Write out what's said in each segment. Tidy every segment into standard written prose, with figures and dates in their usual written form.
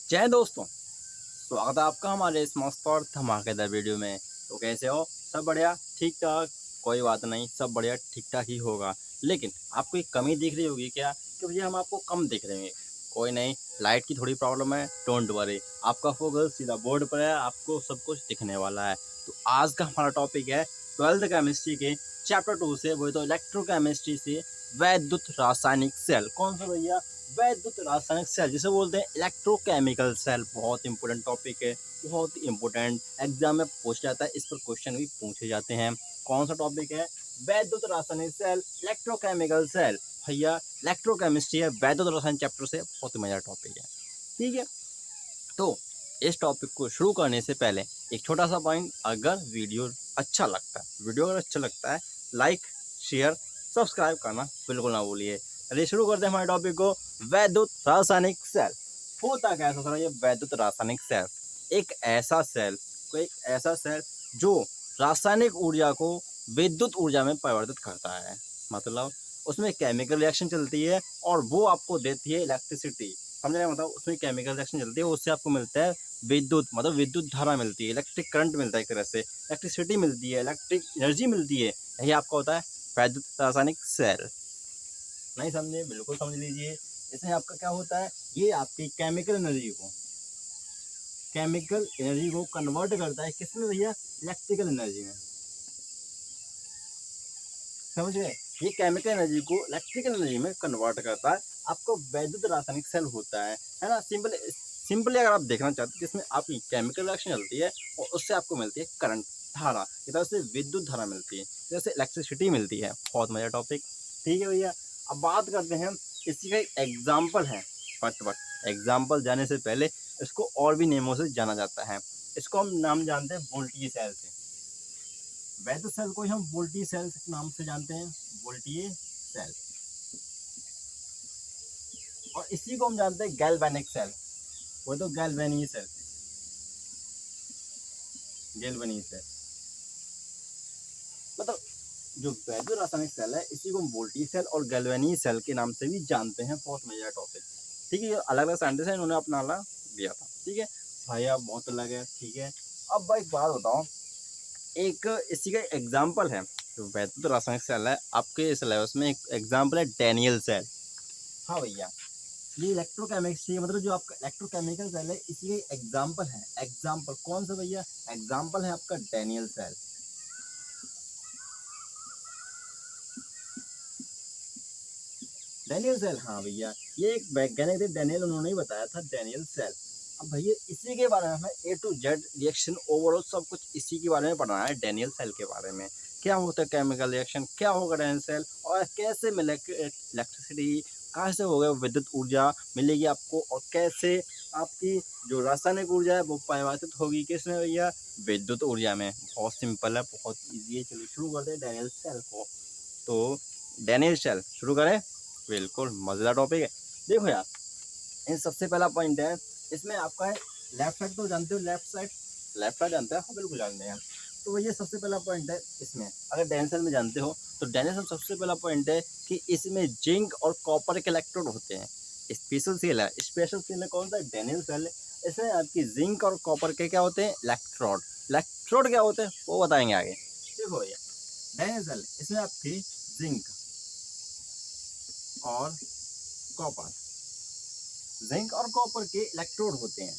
जय दोस्तों, स्वागत है आपका हमारे इस मस्त और धमाकेदार वीडियो में। तो कैसे हो? सब बढ़िया, ठीक ठाक। कोई बात नहीं, सब बढ़िया ठीक ठाक ही होगा। लेकिन आपको एक कमी दिख रही होगी क्या कि भैया हम आपको कम दिख रहे हैं। कोई नहीं, लाइट की थोड़ी प्रॉब्लम है, डोंट वरी। आपका फोकस सीधा बोर्ड पर है, आपको सब कुछ दिखने वाला है। तो आज का हमारा टॉपिक है 12th केमिस्ट्री के चैप्टर 2 से, वो तो इलेक्ट्रोकेमिस्ट्री से वैद्युत रासायनिक सेल। कौन सा भैया? वैद्युत रासायनिक सेल, जिसे बोलते हैं इलेक्ट्रोकेमिकल सेल। बहुत इंपॉर्टेंट टॉपिक है, बहुत इंपॉर्टेंट, एग्जाम में पूछ जाता है, इस पर क्वेश्चन भी पूछे जाते हैं। कौन सा टॉपिक है? वैद्युत रासायनिक सेल, इलेक्ट्रोकेमिकल सेल। भैया इलेक्ट्रोकेमिस्ट्री है, वैद्युत रासायनिक चैप्टर से बहुत मजेदार टॉपिक है। ठीक है, तो इस टॉपिक को शुरू करने से पहले एक छोटा सा पॉइंट, अगर वीडियो अच्छा लगता है, लाइक, शेयर, सब्सक्राइब करना बिल्कुल ना भूलिए। चलिए शुरू करते हैं हमारे टॉपिक को। वैद्युत रासायनिक सेल होता कैसा सर? ये वैद्युत रासायनिक सेल एक ऐसा सेल जो रासायनिक ऊर्जा को विद्युत ऊर्जा में परिवर्तित करता है। मतलब उसमें केमिकल रिएक्शन चलती है और वो आपको देती है इलेक्ट्रिसिटी। समझ रहे? मतलब उसमें केमिकल रिएक्शन चलती है, उससे आपको मिलता है विद्युत, मतलब विद्युत धारा मिलती है, इलेक्ट्रिक करंट मिलता है, एक तरह से इलेक्ट्रिसिटी मिलती है, इलेक्ट्रिक एनर्जी मिलती है। यही आपका होता है वैद्युत रासायनिक सेल। नहीं समझे? बिल्कुल समझ लीजिए। इसमें आपका क्या होता है, ये आपकी केमिकल एनर्जी को कन्वर्ट करता है किसमें भैया? इलेक्ट्रिकल एनर्जी में। समझ गए? ये केमिकल एनर्जी को इलेक्ट्रिकल एनर्जी में कन्वर्ट करता है, आपको वैद्युत रासायनिक सेल होता है ना। सिंपली अगर आप देखना चाहते हैं, जिसमें आपकी केमिकल रिएक्शन चलती है और उससे आपको मिलती है करंट, धारा, इस तरह से विद्युत धारा मिलती है, जैसे इलेक्ट्रिसिटी मिलती है। बहुत मजा टॉपिक। ठीक है भैया, अब बात करते हैं, इसी का एक एग्जाम्पल है। बट एग्जाम्पल जाने से पहले इसको और भी नेमों से जाना जाता है। इसको हम नाम जानते हैं वोल्टीय सेल से। वैद्युत सेल को ही हम वोल्टीय सेल के नाम से जानते हैं, वोल्टीय सेल। और इसी को हम जानते हैं गैल्वेनिक सेल, वो तो गैल्वेनिक सेल। मतलब जो वैद्युत रासायनिक सेल है, इसी को हम वोल्टीय सेल और गैल्वेनिक सेल के नाम से भी जानते हैं। बहुत मजेदार टॉपिक। ठीक है, ये अलग अलग साइंटिस्ट है, इन्होंने अपना अलग दिया था। ठीक है भैया, बहुत अलग है। ठीक है, अब भाई एक बात बताओ, एक इसी का एग्जाम्पल है जो वैद्युत रासायनिक सेल है, आपके सिलेबस में एक एग्जाम्पल है डैनियल सेल। हाँ भैया, ये इलेक्ट्रोकेमिस्ट्री, मतलब जो आपका इलेक्ट्रोकेमिकल सेल है, इसी का एग्जाम्पल है। एग्जाम्पल कौन सा भैया? एग्जाम्पल है आपका डैनियल सेल। डैनियल सेल, हाँ भैया, ये एक वैज्ञानिक थे डैनियल, उन्होंने ही बताया था डैनियल सेल। अब भैया इसी के बारे में हमें ए टू जेड रिएक्शन ओवरऑल सब कुछ इसी के बारे में पढ़ना है, डैनियल सेल के बारे में। क्या होता है केमिकल रिएक्शन, क्या होगा डैनियल सेल, और कैसे मिले इलेक्ट्रिसिटी, कहाँ से होगा विद्युत ऊर्जा मिलेगी आपको, और कैसे आपकी जो रासायनिक ऊर्जा है वो परिवर्तित होगी किसमें भैया? विद्युत ऊर्जा में। बहुत सिंपल है, बहुत ईजी है। चलिए शुरू करते हैं डैनियल सेल को। तो डैनियल सेल शुरू करें। बिल्कुल मजेदार टॉपिक है। देखो यार, इन सबसे पहला पॉइंट है, इसमें आपका है लेफ्ट साइड, तो जानते हो लेफ्ट साइड जानते हैं? हाँ बिल्कुल जानते हैं। तो ये सबसे पहला पॉइंट है इसमें, अगर डैनियल सेल में जानते हो तो डैनियल सेल सबसे पहला पॉइंट है कि इसमें जिंक और कॉपर के इलेक्ट्रोड होते हैं। स्पेशल सेल है कौन सा? Daniell cell. इसमें आपकी जिंक और कॉपर के क्या होते हैं? इलेक्ट्रोड क्या होते हैं वो बताएंगे आगे। देखो भैया, डैनियल सेल, इसमें आपकी जिंक और कॉपर के इलेक्ट्रोड होते हैं,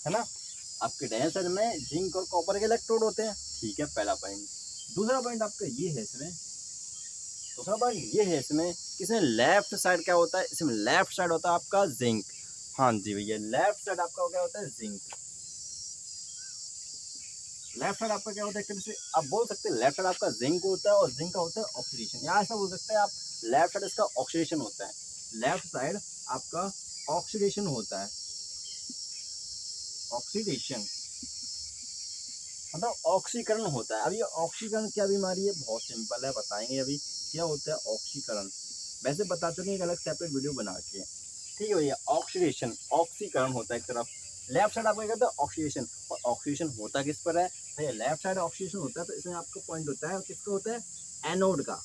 है ना। आपके डैनियल सेल में जिंक और कॉपर के इलेक्ट्रोड होते हैं। ठीक है, पहला पॉइंट। दूसरा पॉइंट आपका ये है इसमें, कि इसमें लेफ्ट साइड क्या होता है? इसमें लेफ्ट साइड होता है आपका जिंक। हाँ जी भैया, लेफ्ट साइड आपका क्या होता है? जिंक। लेफ्ट साइड आपका क्या होता है? एक तरह से आप बोल सकते हैं लेफ्ट साइड आपका जिंक होता है और जिंक का होता है ऑक्सीडेशन, या ऐसा बोल सकते हैं आप, लेफ्ट साइड इसका ऑक्सीडेशन होता है। लेफ्ट साइड आपका ऑक्सीडेशन होता है। ऑक्सीडेशन मतलब ऑक्सीकरण होता है। अब ये ऑक्सीकरण क्या बीमारी है? बहुत सिंपल है, बताएंगे अभी क्या होता है ऑक्सीकरण। वैसे बता चुके एक अलग सेपरेट वीडियो बना के। ठीक है भैया, ऑक्सीकरण होता है एक तरफ। लेफ्ट साइड आपका क्या कहता है? ऑक्सीडेशन। और ऑक्सीडेशन होता किस पर है भैया? लेफ्ट साइड ऑक्सीडेशन होता है, तो इसमें आपका पॉइंट होता है, किसका होता है? एनोड का।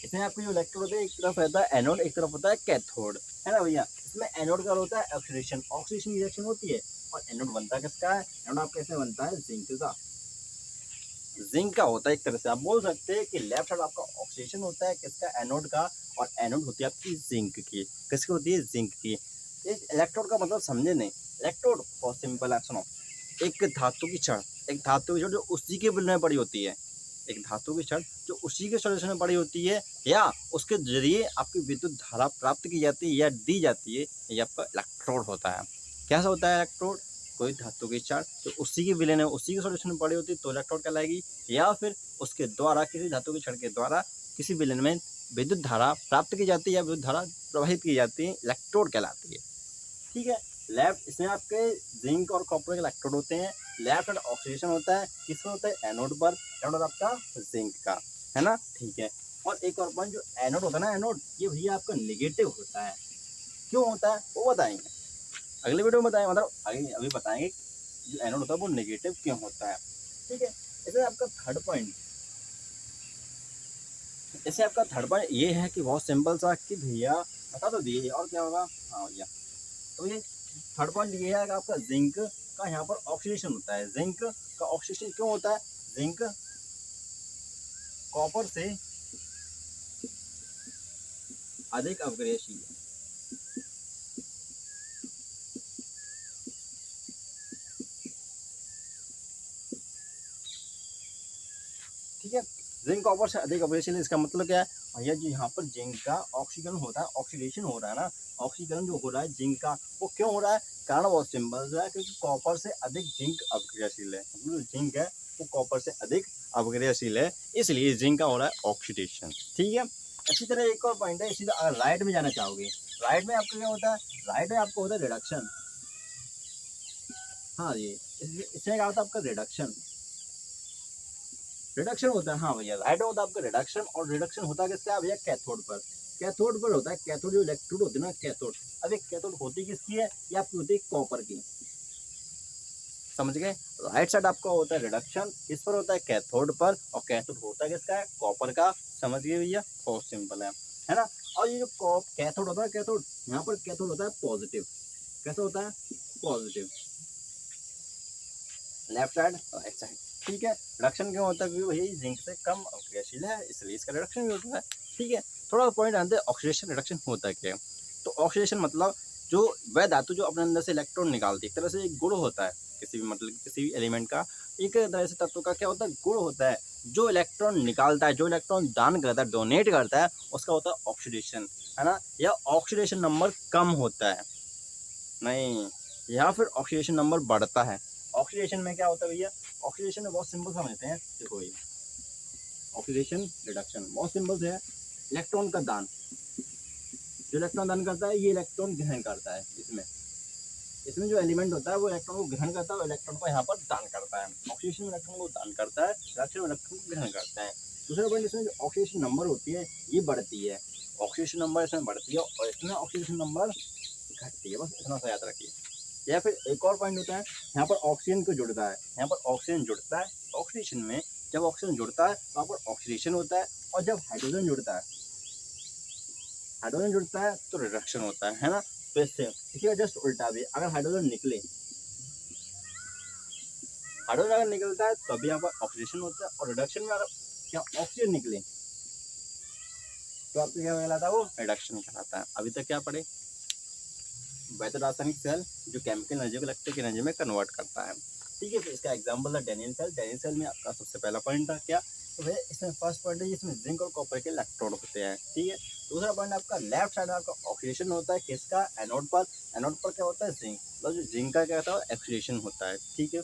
इसमें आपके जो इलेक्ट्रोड होते हैं, एक तरफ रहता है एनोड, एक तरफ होता है कैथोड, है ना भैया। इसमें एनोड का होता है ऑक्सीडेशन, ऑक्सीडेशन रिएक्शन होती है। और एनोड बनता है किसका है? एनोड आप कैसे बनता है? जिंक का। जिंक का होता है, एक तरह से आप बोल सकते हैं कि लेफ्ट साइड आपका ऑक्सीडेशन होता है किसका? एनोड का। और एनोड होती है आपकी जिंक की। किसकी होती है? जिंक की। इस इलेक्ट्रोड का मतलब समझे नहीं? इलेक्ट्रोड बहुत सिंपल है, सुनो। एक धातु की छड़, एक धातु की छड़ जो उसी के बिल में पड़ी होती है, एक धातु की छड़ जो उसी के सॉल्यूशन में पड़ी होती है, या उसके जरिए आपकी विद्युत धारा प्राप्त की जाती है या दी जाती है, ये आपका इलेक्ट्रोड होता है। कैसा होता है इलेक्ट्रोड? कोई धातु की छड़ जो उसी की विलेन है, उसी के सॉल्यूशन में पड़ी होती है, तो इलेक्ट्रोड कहलाएगी। या फिर उसके द्वारा, किसी धातु की छड़ के द्वारा किसी विलेन में विद्युत धारा प्राप्त की जाती है या विद्युत धारा प्रवाहित की जाती है, इलेक्ट्रोड कहलाती है। ठीक है। लेफ्ट, इसमें आपके जिंक और कॉपर के इलेक्ट्रोड होते हैं। लेफ्ट साइड ऑक्सीडेशन होता है, किसमें होता है? एनोड पर। एनोड आपका जिंक का, है ना। ठीक है। और एक और पॉइंट, जो एनोड होता है ना, एनोड ये भैया आपका निगेटिव होता है। क्यों होता है वो बताएंगे अगले वीडियो में, बताएंगे, मतलब अभी बताएंगे जो एनोड होता है वो निगेटिव क्यों होता है। ठीक है। इसमें आपका थर्ड पॉइंट, जैसे आपका थर्ड पॉइंट ये है कि बहुत सिंपल सा, कि भैया बता तो दिए और क्या होगा। हाँ भैया, तो ये थर्ड पॉइंट ये है कि आपका जिंक का यहाँ पर ऑक्सीडेशन होता है। जिंक का ऑक्सीडेशन क्यों होता है? जिंक कॉपर से अधिक अपग्रहशील है। ठीक है। जिंक कॉपर से अधिक अपग्रहशील, इसका मतलब क्या है भैया जी? यहाँ पर जिंक का ऑक्सीकरण होता है, ऑक्सीडेशन हो रहा है ना, ऑक्सीकरण जो हो रहा है जिंक का, वो क्यों हो रहा है? कारण बहुत सिंपल है, क्योंकि कॉपर से अधिक जिंक अपग्रहशील है। मतलब जिंक है वो कॉपर से अधिक अपग्रहशील है, इसलिए जिंक का हो रहा है ऑक्सीडेशन। ठीक है। इसी तरह एक और पॉइंट है, इसी तरह अगर राइट में जाना चाहोगे, राइट में आपका क्या होता है? राइट में आपको होता है रिडक्शन। हाँ जी, इसमें क्या होता है आपका? रिडक्शन। रिडक्शन होता है, हाँ भैया, राइट होता है आपका रिडक्शन। और रिडक्शन होता है किसका भैया? कैथोड पर। कैथोड पर होता है। कैथोड जो इलेक्ट्रोड होती है ना, कैथोड। अब एक कैथोड होती किसकी है? ये आपकी होती है कॉपर की। समझ गए? राइट साइड आपका होता है रिडक्शन, किस पर होता है? कैथोड पर। और कैथोड होता है किसका? है कॉपर का। समझ गए भैया? बहुत सिंपल है ना। और ये जो कैथोड होता है, कैथोड यहाँ पर कैथोड होता है पॉजिटिव। कैसा होता है? Positive. Left side, right side. ठीक है। रिडक्शन क्यों होता है? क्योंकि वही जिंक से कम क्रियाशील है, इसलिए इसका रिडक्शन भी होता है। ठीक है। थोड़ा पॉइंट आते हैं, ऑक्सीडेशन रिडक्शन होता है क्या? तो ऑक्सीडेशन मतलब जो वह धातु जो अपने अंदर से इलेक्ट्रॉन निकालती है, एक तरह से एक गुण होता है किसी भी, मतलब किसी भी एलिमेंट का, एक तरह से तत्व का क्या होता है? गुण होता है। जो इलेक्ट्रॉन निकालता है, जो इलेक्ट्रॉन दान करता है, डोनेट करता है, उसका होता है ऑक्सीडेशन, है ना। या ऑक्सीडेशन नंबर कम होता है, नहीं, या फिर ऑक्सीडेशन नंबर बढ़ता है। ऑक्सीडेशन में क्या होता है भैया? ऑक्सीडेशन में बहुत सिंपल समझते हैं, देखो ये ऑक्सीडेशन रिडक्शन बहुत सिंपल से है। इलेक्ट्रॉन का दान, जो इलेक्ट्रॉन दान करता है, ये इलेक्ट्रॉन ग्रहण करता है। इसमें इसमें जो एलिमेंट होता है वो इलेक्ट्रॉन को ग्रहण करता है और इलेक्ट्रॉन को यहाँ पर दान करता है। ऑक्सीडेशन में इलेक्ट्रॉन को दान करता है, रिडक्शन में इलेक्ट्रॉन को ग्रहण करता है। दूसरा पॉइंट, इसमें जो ऑक्सीडेशन नंबर होती है ये बढ़ती है। ऑक्सीडेशन नंबर इसमें बढ़ती है और इसमें ऑक्सीडेशन नंबर घटती है, बस इतना सा याद रखिए। या फिर एक और पॉइंट होता है, यहाँ पर ऑक्सीजन को जुड़ता है, यहाँ पर ऑक्सीजन जुड़ता है ऑक्सीडेशन में। जब ऑक्सीजन जुड़ता है तो वहाँ पर ऑक्सीडेशन होता है, और जब हाइड्रोजन जुड़ता है, हाइड्रोजन जुड़ता है तो रिडक्शन होता है ना। तो इससे इसी का जस्ट उल्टा भी, अगर हाइड्रोजन निकले, हाइड्रोजन अगर निकलता है तभी यहाँ पर ऑक्सीडेशन होता है, और रिडक्शन में अगर क्या ऑक्सीजन निकले तो आपको क्या कहलाता है? वो रिडक्शन कहलाता है। अभी तक क्या पढ़े? वैध रासायनिक सेल जो केमिकल एनर्जी को इलेक्ट्रिक एनर्जी में कन्वर्ट करता है। ठीक है। तो इसका एग्जांपल है डेनियल सेल। डेनियल सेल में आपका सबसे पहला पॉइंट था क्या? तो भैया इसमें फर्स्ट पॉइंट है, इसमें जिंक और कॉपर के इलेक्ट्रोड होते हैं। ठीक है। दूसरा पॉइंट आपका लेफ्ट साइड आपका ऑक्सीडेशन होता है किसका? एनोड पर। एनोड पर क्या होता है? जिंक। मतलब जो जिंक का क्या होता है? ऑक्सीडेशन होता है। ठीक है।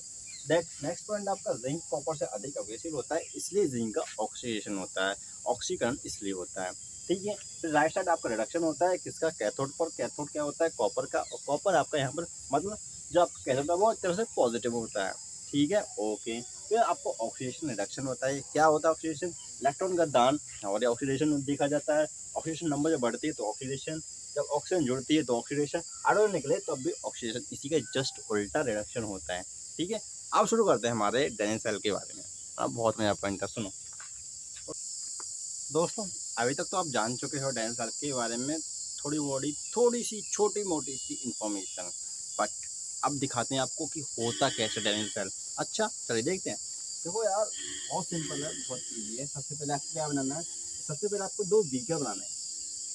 नेक्स्ट पॉइंट आपका जिंक कॉपर से अधिक अग्रेसिव होता है, इसलिए जिंक का ऑक्सीडेशन होता है, ऑक्सीकरण इसलिए होता है। ठीक है। फिर राइट साइड आपका रिडक्शन होता है किसका? कैथोड पर। कैथोड क्या होता है? कॉपर का। और कॉपर आपका यहाँ पर मतलब जो आपका कैथोड है वो एक तरह से पॉजिटिव होता है। ठीक है। ओके। फिर आपको ऑक्सीडेशन रिडक्शन होता है। क्या होता है ऑक्सीडेशन? इलेक्ट्रॉन का दान और ऑक्सीडेशन देखा जाता है। ऑक्सीडेशन नंबर जब बढ़ती है तो ऑक्सीडेशन, जब ऑक्सीजन जुड़ती है तो ऑक्सीडेशन, हाइड्रोजन निकले तब भी ऑक्सीडेशन। इसी का जस्ट उल्टा रिडक्शन होता है। ठीक है। अब शुरू करते हैं हमारे डेनियल सेल के बारे में। अब बहुत नया पॉइंट है, सुनो। दोस्तों अभी तक तो आप जान चुके हो डेनिस सेल के बारे में थोड़ी सी छोटी मोटी सी इंफॉर्मेशन, बट अब दिखाते हैं आपको कि होता कैसे डेनिस सेल। अच्छा चलिए देखते हैं। देखो यार बहुत सिंपल है, बहुत ईजी है। सबसे पहले आपको क्या बनाना है, सबसे पहले आपको दो बीकर बनाने हैं।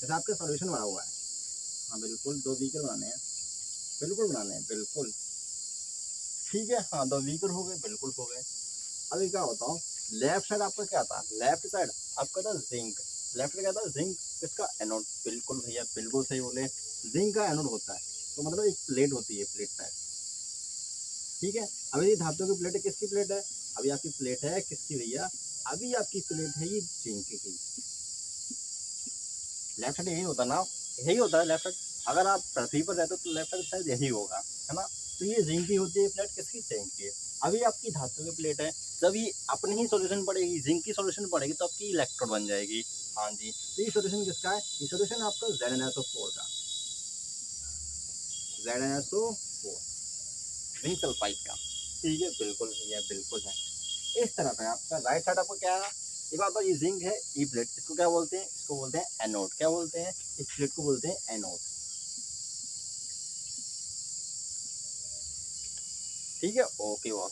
जैसे आपका सॉल्यूशन बना हुआ है, हाँ बिल्कुल दो बीकर बनाने हैं, बिल्कुल बनाने हैं, बिल्कुल ठीक है। हाँ दो बीकर हो गए, बिल्कुल हो गए। अभी क्या बताऊँ, लेफ्ट साइड आपका क्या था, लेफ्ट साइड आपका था जिंक। लेफ्ट साइड क्या था, जिंक। इसका एनोड, बिल्कुल भैया बिल्कुल सही बोले, जिंक का एनोड होता है। तो मतलब एक प्लेट होती है, प्लेट टाइप, ठीक है। अभी ये धातु की प्लेट है, किसकी प्लेट है, अभी आपकी प्लेट है किसकी भैया, अभी आपकी प्लेट है ये जिंक की। लेफ्ट साइड यही होता ना, यही होता है लेफ्ट साइड। अगर आप पृथ्वी पर रहते हो तो लेफ्ट साइड शायद यही होगा, है ना। तो ये जिंक की होती है प्लेट, किसकी, जिंक की। अभी आपकी धातु की प्लेट है, जब ये अपनी ही सॉल्यूशन पड़ेगी, जिंक की सॉल्यूशन पड़ेगी तो आपकी इलेक्ट्रोड बन जाएगी। हाँ जी, तो ये सॉल्यूशन किसका है, ये सॉल्यूशन आपका ZnSO4 का, ZnSO4 जिंक सल्फाइड का, ठीक है। बिल्कुल भैया बिल्कुल है। इस तरफ है आपका राइट साइड, आपको क्या है, एक बात बताओ, ये जिंक है, ई प्लेट, इसको क्या बोलते हैं, इसको बोलते हैं एनोड। क्या बोलते हैं, इस प्लेट को बोलते हैं एनोड, ठीक है। Okay boss.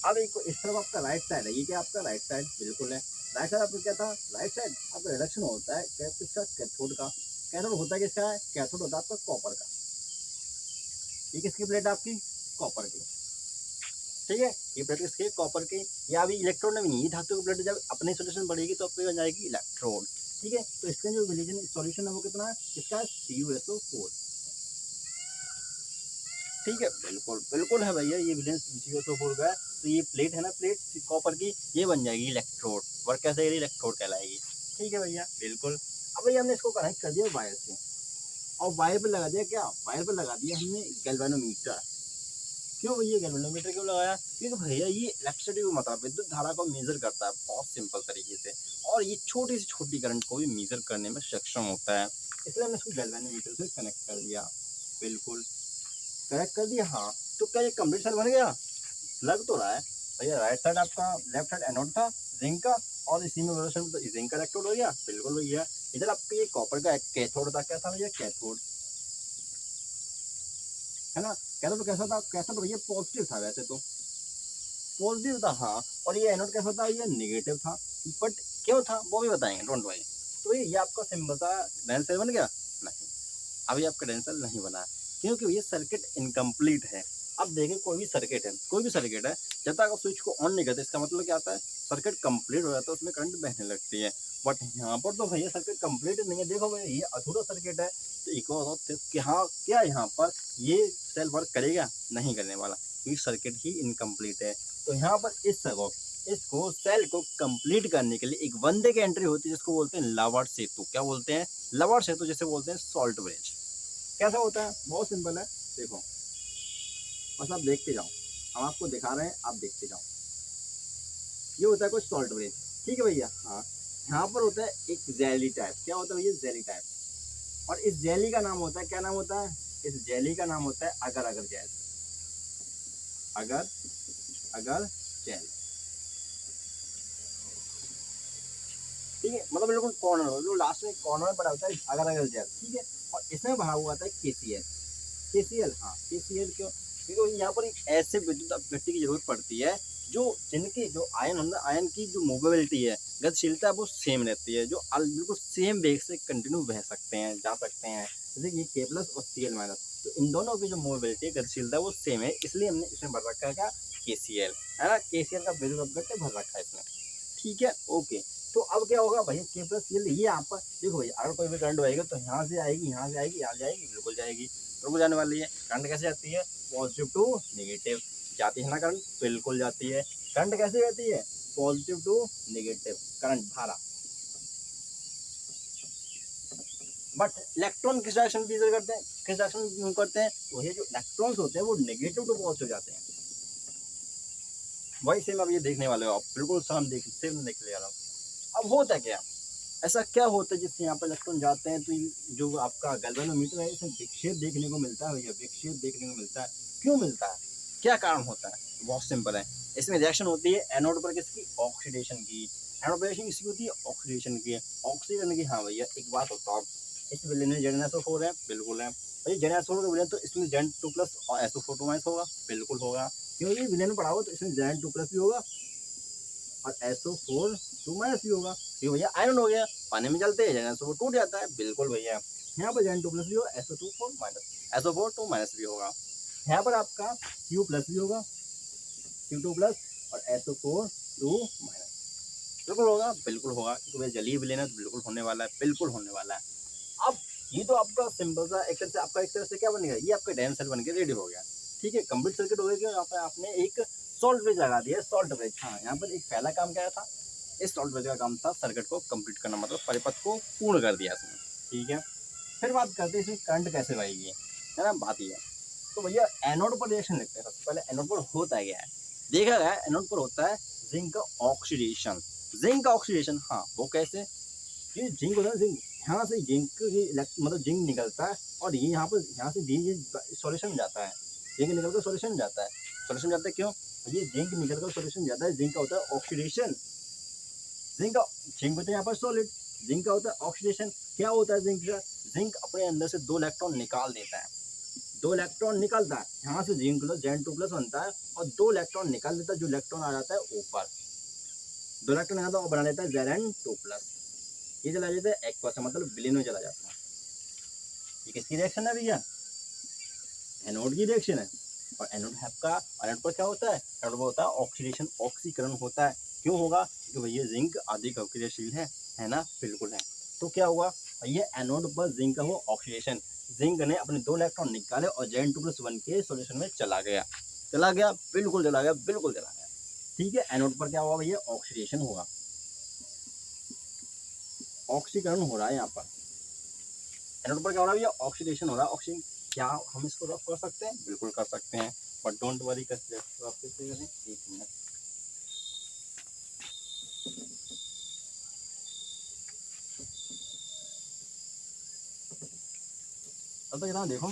अब एक इस तरफ आपका राइट साइड है, ये क्या आपका राइट साइड, बिल्कुल है। राइट साइड आपका क्या था, राइट साइड आपका रिडक्शन होता है किसका, कैथोड का। कैथोड होता है किसका है, कैथोड होता है आपका कॉपर का। ये किसकी प्लेट है आपकी, कॉपर की, ठीक है। ये प्लेट किसकी, कॉपर की। या अभी इलेक्ट्रोड में नहीं, ये धातु की प्लेट जब अपनी सोल्यूशन बढ़ेगी तो आपकी बन जाएगी इलेक्ट्रोड, ठीक है। तो इसका जो रिलीजन सॉल्यूशन है वो कितना है, इसका CuSO4, ठीक है। बिल्कुल बिल्कुल है भैया, ये विलेंस CuSO4 का है। तो ये प्लेट है ना, प्लेट कॉपर की, ये बन जाएगी इलेक्ट्रोड। वर्क कैसे करेगी, इलेक्ट्रोड कहलाएगी, ठीक है भैया बिल्कुल। अब भैया हमने इसको कनेक्ट कर दिया वायर से, और वायर पे लगा दिया क्या, वायर पे लगा दिया हमने गैल्वेनोमीटर। क्यों भैया गैल्वेनोमीटर क्यों लगाया, क्योंकि भैया ये इलेक्ट्रिसिटी को मतलब विद्युत धारा को मेजर करता है बहुत सिंपल तरीके से, और ये छोटी से छोटी करंट को भी मेजर करने में सक्षम होता है, इसलिए हमने इसको गैल्वेनोमीटर से कनेक्ट कर दिया। बिल्कुल कनेक्ट कर दिया, हाँ। तो क्या ये कंप्लीट सेल बन गया, लग तो रहा है भैया। राइट साइड आपका, लेफ्ट साइड एनोड था जिंक का, और इसी में तो जिंक का इलेक्ट्रोड हो गया, बिल्कुल भैया। इधर आपका ये कॉपर का कैथोड था, क्या था भैया, कैथोड, है ना। कैथोड कैसा था, कैथोड भैया पॉजिटिव था, वैसे तो पॉजिटिव था, हाँ। और ये एनोड कैसा था, ये नेगेटिव था, बट क्यों था वो भी बताएंगे, डोंट वरी। तो ये आपका सिंबल था, डेंस सेल बन गया नहीं, अभी आपका डेंस सेल नहीं बना, क्योंकि ये सर्किट इनकम्प्लीट है। अब देखें कोई भी सर्किट है, कोई भी सर्किट है, जब तक आप स्विच को ऑन नहीं करते, इसका मतलब क्या आता है, सर्किट कंप्लीट हो जाता है, उसमें करंट बहने लगती है। बट यहाँ पर तो भैया सर्किट कंप्लीट नहीं है, देखो भैया ये अधूरा सर्किट है। तो एक और कि हाँ क्या यहाँ पर ये सेल वर्क करेगा, नहीं करने वाला, क्योंकि सर्किट ही इनकम्प्लीट है। तो यहाँ पर इसको सेल को कंप्लीट करने के लिए एक बंदे की एंट्री होती है, जिसको बोलते हैं लावार्ड सेतु। क्या बोलते हैं, लावार्ड सेतु, जिसे बोलते हैं सॉल्ट ब्रिज। कैसा होता है, बहुत सिंपल है, देखो बस आप देखते जाओ, हम आपको दिखा रहे हैं, आप देखते जाओ। ये होता है कुछ सॉल्ट ब्रिज, ठीक है भैया, हाँ। यहाँ पर होता है एक जेली टाइप, क्या होता है भैया, जेली टाइप। और इस जेली का नाम होता है, क्या नाम होता है, इस जेली का नाम होता है अगर अगर जेल, अगर अगर जेल, ठीक है। मतलब बिल्कुल कॉर्नर, जो लास्ट में कॉर्नर में पड़ा होता है अगर अगर जेल, ठीक है। और इसमें भरा हुआ था KCl, KCl, हाँ KCl क्यों, क्योंकि यहाँ पर एक ऐसे विद्युत अपघट्टी की जरूरत पड़ती है जो जिनकी जो आयन होता है, आयन की जो मूवेबिलिटी है, गतिशीलता है, वो सेम रहती है, जो बिल्कुल सेम वेग से कंटिन्यू बह सकते हैं, जा सकते हैं, जैसे कि K प्लस और Cl माइनस। तो इन दोनों की जो मूवेबिलिटी है, गतिशीलता है, वो सेम है, इसलिए हमने इसमें भर रखा है क्या, KCl, है ना। KCl का विद्युत अपघट्य भर रखा है इसमें, ठीक है ओके। तो अब क्या होगा भैया, K प्लस Cl, ये यहाँ पर देखो भैया, अगर कोई भी करंट बहेगा तो यहाँ से आएगी, यहाँ से आएगी, यहाँ जाएगी, बिल्कुल जाएगी, बिल्कुल जाने वाली है। करंट कैसे जाती है, पॉजिटिव टू नेगेटिव जाती है ना करंट, बिल्कुल जाती है। करंट कैसे जाती है, पॉजिटिव टू नेगेटिव करंट, धारा। बट इलेक्ट्रॉन किस डायरेक्शन में करते हैं, किस डायरेक्शन में मूव करते हैं, तो ये जो इलेक्ट्रॉन्स होते हैं वो नेगेटिव टू पॉजिटिव जाते हैं। वही सेम अब ये देखने वाले हो आप, बिल्कुल सेम देख ले रहा हूँ। अब होता क्या, ऐसा क्या होता है जिससे यहाँ पर इलेक्ट्रॉन जाते हैं, तो जो आपका गैल्वेनोमीटर है, इसमें विक्षेप देखने को मिलता है भैया, विक्षेप देखने को मिलता है। क्यों मिलता है, क्या कारण होता है, बहुत सिंपल है। इसमें रिएक्शन होती है एनोड पर किसकी, ऑक्सीडेशन की। एनोड रिएक्शन किसकी होती है? ऑक्सीडेशन की। ऑक्सीकरण की। हाँ भैया एक बात होता है, इस विलेन में ZnSO4 है, बिल्कुल है भाई। ZnSO4 का विलेन तो इसमें Zn2+ और SO4 होगा, बिल्कुल होगा, क्योंकि विलेन पढ़ा हो तो इसमें Zn2+ भी होगा और SO4 भी होगा। ये भैया आयरन हो गया, पानी में चलते हैं ZnSO4 टूट जाता है, बिल्कुल भैया। यहाँ पर Zn2+ भी होगा, SO4 भी होगा। यहाँ पर आपका Cu+ भी होगा, Cu2+ और SO4 बिल्कुल होगा, बिल्कुल होगा, क्योंकि भाई जलीय विलेन है तो बिल्कुल होने वाला है, बिल्कुल होने वाला है। अब ये तो आपका सिंपल सा एक तरह से आपका एक तरह से क्या बनेगा, ये आपका डैम सेल बन के रेडी हो गया। ठीक है, कंप्लीट सर्किट हो गया। यहाँ पर आपने एक सॉल्ट ब्रिज लगा दिया, सॉल्ट ब्रिज। हाँ, यहाँ पर एक पहला काम क्या था, इस सॉल्ट ब्रिज का काम था सर्किट को कंप्लीट करना, मतलब परिपथ को पूर्ण कर दिया इसमें। ठीक है, फिर बात करते हैं इसमें करंट कैसे बहेगी, है ना, बात ये है। तो भैया एनोड पर रिएक्शन लिखते हैं। सबसे पहले एनोड पर होता क्या है, देखा गया एनोड पर होता है जिंक का ऑक्सीडेशन। जिंक का ऑक्सीडेशन, हाँ वो कैसे, ये जिंक होता है, जिंक यहाँ से जिंक मतलब जिंक निकलता है और ये यहाँ से ये सॉल्यूशन जाता है, जिंक निकल कर सॉल्यूशन जाता है। सॉल्यूशन जाता है क्यों, ये जिंक निकल कर सॉल्यूशन जाता है, जिंक का होता है ऑक्सीडेशन। जिंक होता है यहाँ पर सॉलिड, जिंक का होता है ऑक्सीडेशन। क्या होता है जिंक का, जिंक अपने अंदर से 2 इलेक्ट्रॉन निकाल देता है, 2 इलेक्ट्रॉन निकलता है यहाँ से, जिंक Zn2+ बनता है और 2 इलेक्ट्रॉन निकाल देता है, जो इलेक्ट्रॉन आ जाता है ऊपर, 2 इलेक्ट्रॉन आता है और बना लेता है Zn2+। ये चला जाता है एक्वा से, मतलब विलेन में चला जाता है। ये किसकी रिएक्शन है भैया, एनोड की रिएक्शन है। और एनोड आपका, एनोड पर क्या होता है, एनोड पर होता है ऑक्सीडेशन, ऑक्सीकरण होता है। क्यों होगा, क्योंकि भैया जिंक अधिक अक्रियशील है ना, बिल्कुल है। तो क्या हुआ, ये एनोड पर जिंक का हुआ ऑक्सीडेशन, जिंक ने अपने 2 इलेक्ट्रॉन निकाले और Zn2+ बन के सॉल्यूशन में चला गया, बिल्कुल चला गया, बिल्कुल चला गया। ठीक है, एनोड पर क्या हुआ भैया, ऑक्सीडेशन होगा, ऑक्सीकरण हो रहा है यहाँ पर। एनोड पर क्या हो रहा है भैया, ऑक्सीडेशन हो रहा है, ऑक्सीजन। क्या हम इसको रफ कर सकते हैं, बिल्कुल कर सकते हैं, बट डोंट वरी, कैसे रफ कैसे करें, एक मिनट। अब तो जनाब देखो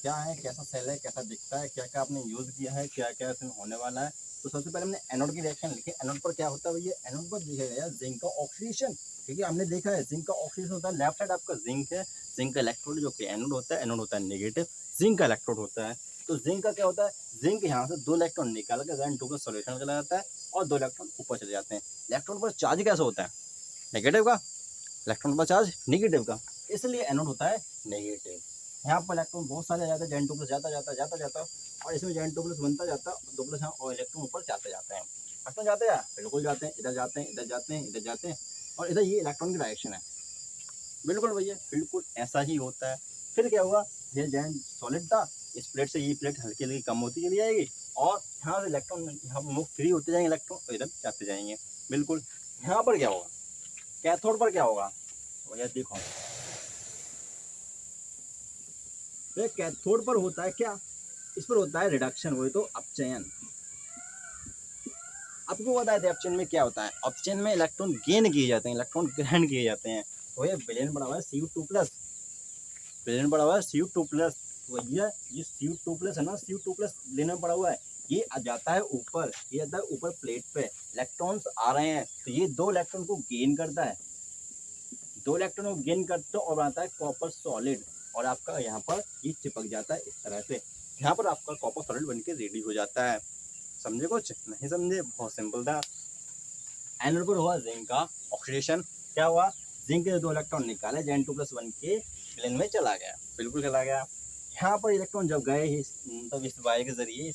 क्या है, कैसा सेल है, कैसा दिखता है, क्या क्या आपने यूज किया है, क्या क्या इसमें होने वाला है। तो सबसे पहले हमने एनोड की रिएक्शन लिखी। एनोड पर क्या होता है भैया, एनोड पर देखा गया जिंक का ऑक्सीडेशन, क्योंकि हमने देखा है जिंक का ऑक्सीडेशन होता है, लेफ्ट साइड आपका जिंक है, जिंक का इलेक्ट्रोड जो कि एनोड होता है, एनोड होता है नेगेटिव, जिंक का इलेक्ट्रोड होता है। तो जिंक का क्या होता है, जिंक यहाँ से 2 इलेक्ट्रॉन निकाल कर Zn2 सोल्यूशन में चला जाता है और 2 इलेक्ट्रॉन ऊपर चले जाते हैं। इलेक्ट्रॉन पर चार्ज कैसा होता है, नेगेटिव का, इलेक्ट्रॉन पर चार्ज नेगेटिव का, इसलिए एनोड होता है नेगेटिव। यहाँ पर इलेक्ट्रॉन बहुत सारे जाते हैं, Zn2+ जाता और इसमें Zn2+ बनता जाता और 2+ यहाँ और इलेक्ट्रॉन ऊपर जाते जाते हैं। इलेक्ट्रॉन जाते हैं, बिल्कुल जाते हैं, इधर जाते हैं, इधर जाते हैं, इधर जाते हैं, और इधर ये इलेक्ट्रॉन की डायरेक्शन है। बिल्कुल भैया, बिल्कुल ऐसा ही होता है। फिर क्या हुआ, ये जैन सॉलिड था, इस प्लेट से ये प्लेट हल्की हल्की कम होती चली जाएगी और यहाँ से इलेक्ट्रॉन यहाँ मूव फ्री होते जाएंगे, इलेक्ट्रॉन तो इधर जाते जाएंगे। बिल्कुल। यहाँ पर क्या होगा, कैथोड पर क्या होगा भैया, देखो कैथोड पर होता है क्या, इस पर होता है रिडक्शन, वो तो अपचयन। आपको बताया था अपचयन में क्या होता है, अपचयन में इलेक्ट्रॉन गेन किए जाते हैं, इलेक्ट्रॉन ग्रहण किए जाते हैं। तो ये विलेन बना हुआ है Cu2+, विलेन बना हुआ है Cu2+। भैया ये Cu2+ है ना, Cu2+ विलेन पड़ा हुआ है, ये आ जाता है ऊपर, ये आता है ऊपर प्लेट पे, इलेक्ट्रॉन्स आ रहे हैं तो ये 2 इलेक्ट्रॉन को गेन करता है, 2 इलेक्ट्रॉन को गेन करता है और बनाता है कॉपर सॉलिड, और आपका यहाँ पर ये चिपक जाता है इस तरह से, यहाँ पर आपका कॉपर सॉलिड बन के रेडी हो जाता है। समझे, कुछ नहीं समझे, बहुत सिंपल था। एनोड पर हुआ जिंक का ऑक्सीडेशन, क्या हुआ, जिंक के 2 इलेक्ट्रॉन निकाले, Zn2+ बन के विलेन में चला गया, बिल्कुल चला गया। यहाँ पर इलेक्ट्रॉन जब गए मतलब इस वाई के जरिए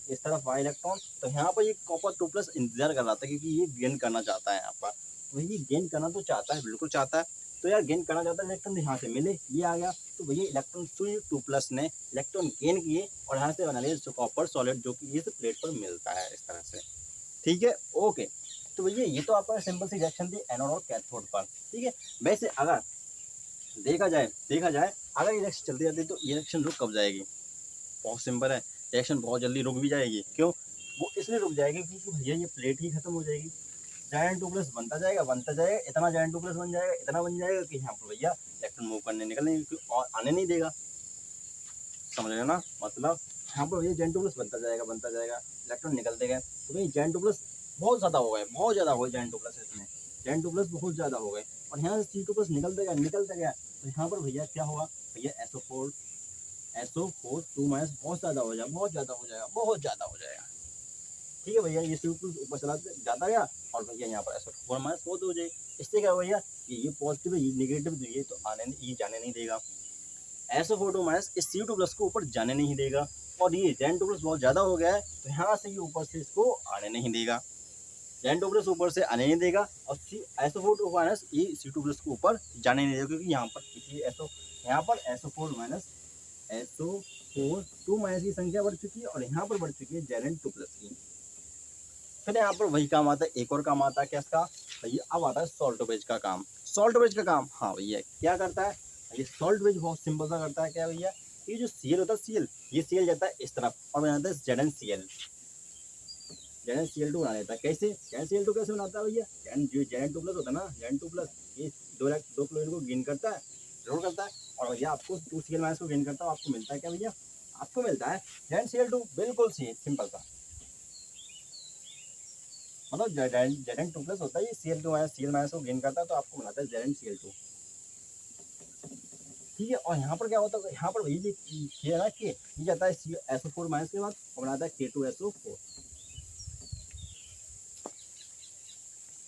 इस तरफ वाई इलेक्ट्रॉन, तो यहाँ पर ये Cu2+ इंतजार कर रहा था, क्योंकि ये गेन करना चाहता है यहाँ पर, तो ये गेन करना तो चाहता है, बिल्कुल चाहता है। तो यार गेन करना चाहता है, इलेक्ट्रॉन यहाँ से मिले, ये आ गया, तो भैया इलेक्ट्रॉन Cu2+ ने इलेक्ट्रॉन गेन किए और यहाँ से बना लिया कॉपर सॉलिड, जो कि इस प्लेट पर मिलता है इस तरह से। ठीक है, ओके। तो भैया ये तो आपका सिंपल सी रिएक्शन थी एनोड और कैथोड पर। ठीक है, वैसे अगर देखा जाए अगर ये रिएक्शन चलती जाती है तो ये रिएक्शन रुक कब जाएगी, बहुत सिंपल है, रिएक्शन बहुत जल्दी रुक भी जाएगी। क्यों, वो इसलिए रुक जाएगी क्योंकि भैया ये प्लेट ही खत्म हो जाएगी, Zn2+ बनता जाएगा, इतना Zn2+ बन जाएगा, इतना बन जाएगा कि यहाँ पर भैया इलेक्ट्रॉन मूव करने निकलने और आने नहीं देगा। समझ रहे हो ना, मतलब यहाँ पर भैया Zn2+ बनता जाएगा, इलेक्ट्रॉन निकलते गए, तो भैया Zn2+ बहुत ज़्यादा हो गए, बहुत ज़्यादा हो गए Zn2+ इसमें। Zn2 प्लस बहुत ज़्यादा हो गए और यहाँ से C2 प्लस निकलता गया तो यहाँ पर भैया क्या होगा, भैया SO4 2 माइनस बहुत ज़्यादा हो जाएगा। ठीक है भैया, ये CO2 प्लस ऊपर चला जाता गया और भैया यहाँ पर SO4 माइनस बहुत हो जाए। इससे क्या भैया, ये पॉजिटिव है, ये नेगेटिव, तो ये तो ये जाने नहीं देगा। SO4 2 माइनस इस CO2 प्लस को ऊपर जाने नहीं देगा और ये Zn2 प्लस बहुत ज़्यादा हो गया है तो यहाँ से ये ऊपर से इसको आने नहीं देगा। Zn2 प्लस ऊपर से आने नहीं देगा और SO4 2 माइनस ये C2 प्लस को ऊपर जाने नहीं देगा, क्योंकि यहाँ पर SO4 2 माइनस की संख्या बढ़ चुकी है और यहाँ पर बढ़ चुकी है Zn2 प्लस की। फिर यहाँ पर वही काम आता है, एक और काम आता है क्या इसका भैया, अब आता है सॉल्ट ब्रिज का काम। हाँ भैया क्या करता है, ये सॉल्ट ब्रिज बहुत सिंपल सा करता है। क्या भैया, ये जो Cl होता है ये Cl जाता है इस तरफ और बनाता है ZnCl2 बना लेता है। कैसे ZnCl2 कैसे बनाता है भैया, जो Zn2 प्लस होता है ना, Zn2 प्लस ये दो क्लोरीन को गेन करता है, जरूर करता है, और भैया आपको 2Cl माइनस को गेन करता है। आपको मिलता है क्या भैया, आपको मिलता है ZnCl2। बिल्कुल सी सिंपल सा, मतलब Zn2 प्लस होता है, ये Cl माइनस को गेन करता है तो आपको मिलता है ZnCl2। ठीक है, और यहाँ पर क्या होता है, यहाँ पर वही है ना कि ये जाता है SO4 माइनस के बाद और बनाता है K2SO4।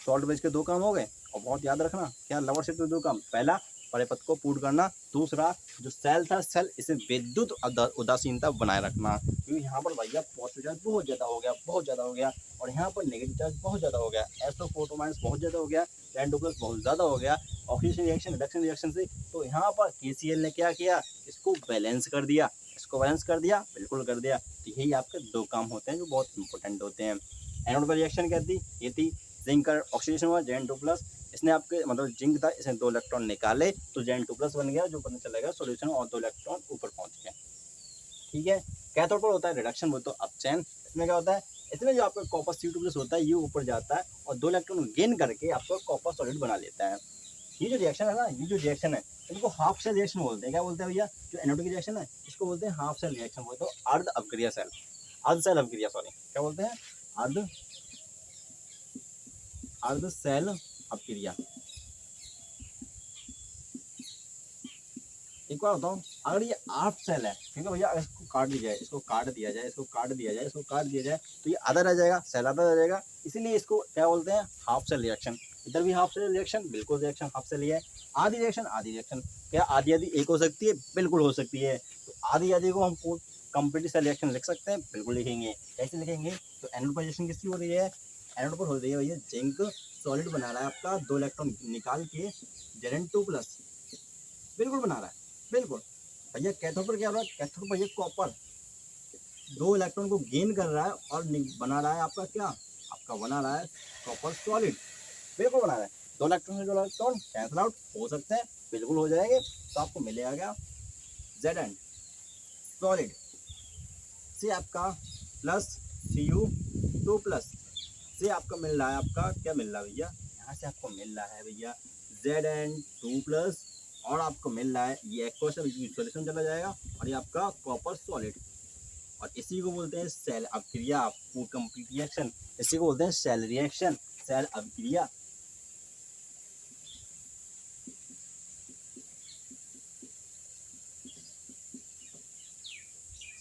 सॉल्ट ब्रिज के दो काम हो गए और बहुत याद रखना क्या, लवर शिफ्ट के दो काम, पहला परिपथ को पूर्ण करना, दूसरा जो सेल था इसे विद्युत उदासीनता बनाए रखना, क्योंकि यहाँ पर भैया पॉजिटिव चार्ज बहुत ज़्यादा हो गया और यहाँ पर नेगेटिव चार्ज बहुत ज़्यादा हो गया। SO4 माइनस बहुत ज़्यादा हो गया, Zn2 प्लस बहुत ज़्यादा हो गया ऑक्सीजन रिडक्शन रिएक्शन से। तो यहाँ पर KCl ने क्या किया, इसको बैलेंस कर दिया, बिल्कुल कर दिया। तो यही आपके दो काम होते हैं जो बहुत इंपॉर्टेंट होते हैं। एनोड पर रिएक्शन क्या थी, ये थी जिंक का ऑक्सीडेशन हुआ Zn2 प्लस, इसने आपके मतलब जिंक था, इसने 2 इलेक्ट्रॉन निकाले तो Zn2 प्लस बन गया, जो पता चलेगा सॉल्यूशन और 2 इलेक्ट्रॉन ऊपर पहुंच गए। ठीक है, कैथोड पर होता है रिडक्शन, वो तो अपचयन। इसमें क्या होता है, इसमें जो आपका कॉपर C2 प्लस होता है ये ऊपर जाता है और 2 इलेक्ट्रॉन गेन करके आपको कॉपर सॉलिड बना लेता है। ये जो रिएक्शन है ना, इनको हाफ सेल रिएक्शन बोलते हैं। क्या बोलते हैं भैया, जो एनोड की रिएक्शन है इसको बोलते हैं हाफ सेल रिएक्शन, बोलते हैं अर्ध सेल अवक्रिया, क्या बोलते हैं, अर्ध सेल अपक्रिया। एक बार बताऊं, अगर ये हाफ सेल है, ठीक है भैया, अगर इसको काट दिया जाए तो ये आधा रह जाएगा, सेल आधा रह जाएगा, इसीलिए इसको क्या बोलते हैं, हाफ सेल रिएक्शन। इधर भी हाफ सेल रिएक्शन, बिल्कुल रिएक्शन हाफ सेल ही है। आधी रिएक्शन क्या आधी एक हो सकती है, बिल्कुल हो सकती है। तो आधी को हम कंप्लीट सेल रिएक्शन लिख सकते हैं, बिल्कुल लिखेंगे। कैसे लिखेंगे, तो एनोड पर रिएक्शन किसकी हो रही है, एनोड पर हो रही है भैया जिंक सॉलिड बना रहा है आपका, 2 इलेक्ट्रॉन निकाल के Zn2 प्लस बिल्कुल बना रहा है, बिल्कुल भैया। कैथोड पर क्या हो रहा है, कैथोड पर ये कॉपर 2 इलेक्ट्रॉन को गेन कर रहा है और बना रहा है आपका क्या, बना रहा है कॉपर सॉलिड, बिल्कुल बना रहा है। 2 इलेक्ट्रॉन से 2 इलेक्ट्रॉन कैंसिल आउट हो सकते हैं, बिल्कुल हो जाएंगे। तो आपको मिलेगा क्या, Zn सॉलिड से आपका प्लस Cu2 प्लस से आपका मिल रहा है, आपका क्या मिल रहा है भैया, यहाँ से आपको मिल रहा है भैया Zn2 प्लस और आपको मिल रहा है ये एक्वा सॉल्यूशन चला जाएगा और ये आपका कॉपर सॉलिड, और इसी को बोलते हैं सेल अभिक्रिया, कंप्लीट रिएक्शन। इसी को बोलते हैं सेल रिएक्शन, सेल अभिक्रिया।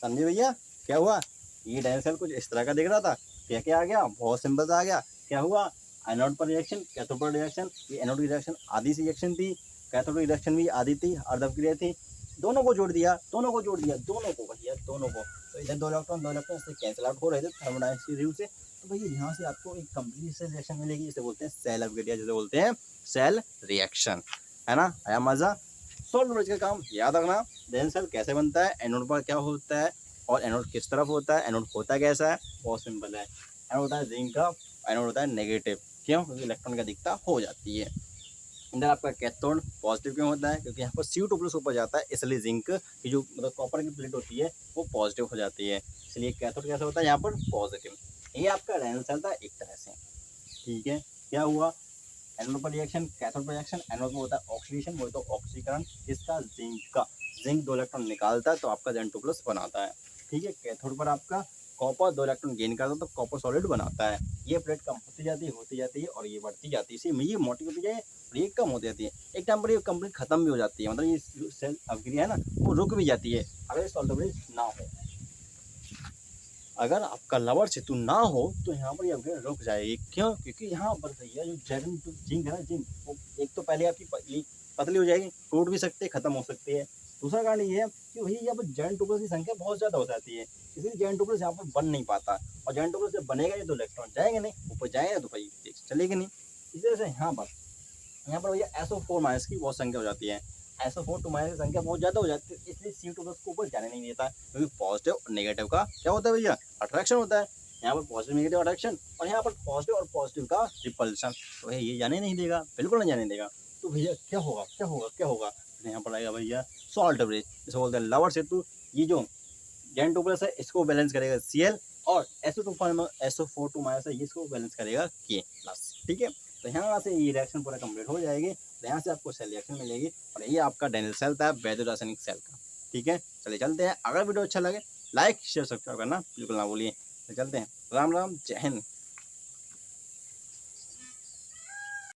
समझे भैया, क्या हुआ, ये डायसेल कुछ इस तरह का दिख रहा था, क्या आ गया, बहुत सिंपल सा आ गया। क्या हुआ, एनोड पर रिएक्शन, कैथोड पर रिएक्शन। ये एनोड की रिएक्शन आधी सी रिएक्शन थी, कैथोड की रिएक्शन भी आधी थी, अर्ध अभिक्रिया थी। दोनों को जोड़ दिया दोनों को भैया, दोनों को। तो इधर 2 इलेक्ट्रॉन से कैंसिल आउट हो रहे थे थर्मोडायनेमिक्स रूल से। तो भैया यहाँ से आपको एक कंप्लीट सेल रिएक्शन मिलेगी, इसे बोलते हैं सेल अभिक्रिया, जिसे बोलते हैं सेल रिएक्शन, है ना। आया मजा। सॉल्ट ब्रिज का काम याद रखना, डेंस सेल कैसे बनता है, एनोड पर क्या होता है और एनोड किस तरफ होता है, एनोड होता कैसा है, बहुत सिंपल है। एनोड होता है जिंक का, एनोड होता है नेगेटिव, क्यों, क्योंकि इलेक्ट्रॉन का दिखता हो जाती है। इधर आपका कैथोड पॉजिटिव क्यों होता है, क्योंकि यहाँ पर CO2 प्लस ऊपर जाता है, इसलिए जिंक की जो मतलब कॉपर की प्लेट होती है वो पॉजिटिव हो जाती है, इसलिए कैथोड कैसा होता है यहाँ पर पॉजिटिव। ये आपका रेनॉल्ड्स सेल था एक तरह से। ठीक है, क्या हुआ, एनोड पर रिएक्शन, कैथोड पर रिएक्शन। एनोड में होता है ऑक्सीडेशन, वो तो ऑक्सीकरण इसका जिंक का, जिंक 2 इलेक्ट्रॉन निकालता है तो आपका Zn2 प्लस बनाता है। ठीक है, कैथोड पर आपका कॉपर 2 इलेक्ट्रॉन गेन करता है तो कॉपर सॉलिड बनाता है। ये प्लेट कम होती जाती है और ये बढ़ती जाती है, इसी ये मोटी होती जाए और ये कम होती जाती है। एक टाइम पर ये कंप्लीट खत्म भी हो जाती है, मतलब ये जो सेल अभिक्रिया है ना वो रुक भी जाती है अगर सॉल्ट ब्रिज ना हो। अगर आपका लवर सेतु ना हो तो यहाँ पर ये अभिक्रिया रुक जाएगी। क्यों? क्योंकि यहाँ पर भैया जो जिंक है ना, जिंक वो एक तो पहले आपकी पतली हो जाएगी, टूट भी सकती है, खत्म हो सकती है। दूसरा कारण ये है कि भैया यहाँ पर जॉइंट टुकड़ों की संख्या बहुत ज़्यादा हो जाती है, इसलिए जॉइंट टुकड़े यहाँ पर बन नहीं पाता, और जॉइंट टुकड़े से बनेगा नहीं तो इलेक्ट्रॉन जाएंगे नहीं, ऊपर जाएंगे तो भाई चलेगी नहीं। इसी वजह से यहाँ पर भैया SO4 माइनस की बहुत संख्या हो जाती है। SO4 टू माइनस की संख्या बहुत ज़्यादा हो जाती है, इसलिए C2 प्लस को ऊपर जाने नहीं देता, क्योंकि पॉजिटिव और नेगेटिव का क्या होता है भैया, अट्रैक्शन होता है। यहाँ पर पॉजिटिव नेगेटिव अट्रैक्शन और यहाँ पर पॉजिटिव और पॉजिटिव का रिपल्शन, तो भैया ये जाने नहीं देगा, बिल्कुल नहीं जाने देगा। तो भैया क्या होगा क्या होगा क्या होगा, तो यहाँ पर आएगा भैया सॉल्ट ब्रिज, जिसे बोलते हैं लवर सेतु। ये जो जॉइंट टू प्लस है इसको बैलेंस करेगा Cl, और SO4 टू माइनस है इसको बैलेंस करेगा K प्लस। ठीक है, तो यहाँ से ये रिएक्शन पूरा कंप्लीट हो जाएगी, तो यहाँ से आपको सेल रिएक्शन मिलेगी, और ये आपका डेनियल सेल था वैद्युत रासायनिक सेल का। ठीक है, चलिए चलते हैं। अगर वीडियो अच्छा लगे लाइक शेयर सब्सक्राइब करना बिल्कुल ना भूलिए। तो चलते हैं, राम राम, जय हिंद।